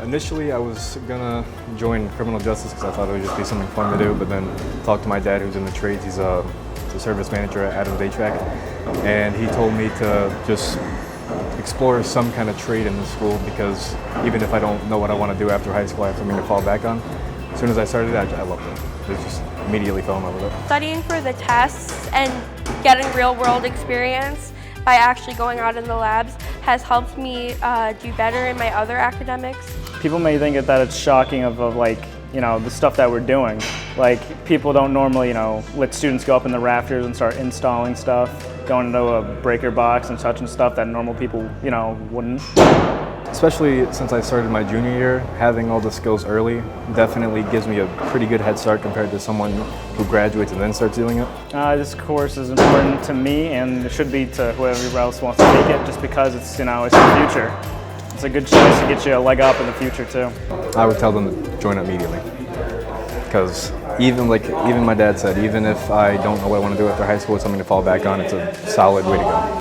Initially, I was gonna join criminal justice because I thought it would just be something fun to do, but then talked to my dad who's in the trades. He's a service manager at NJATC, and he told me to just explore some kind of trade in the school because even if I don't know what I want to do after high school, I have something to fall back on. As soon as I started, I loved it. I just immediately fell in love with it. Studying for the tests and getting real-world experience by actually going out in the labs has helped me do better in my other academics. People may think that it's shocking of like, you know, the stuff that we're doing. Like, people don't normally, you know, let students go up in the rafters and start installing stuff, going into a breaker box and touching stuff that normal people, you know, wouldn't. Especially since I started my junior year, having all the skills early definitely gives me a pretty good head start compared to someone who graduates and then starts doing it. This course is important to me, and it should be to whoever else wants to take it, just because it's, you know, it's the future. It's a good chance to get you a leg up in the future too. I would tell them to join immediately, because even my dad said, even if I don't know what I want to do after high school, it's something to fall back on. It's a solid way to go.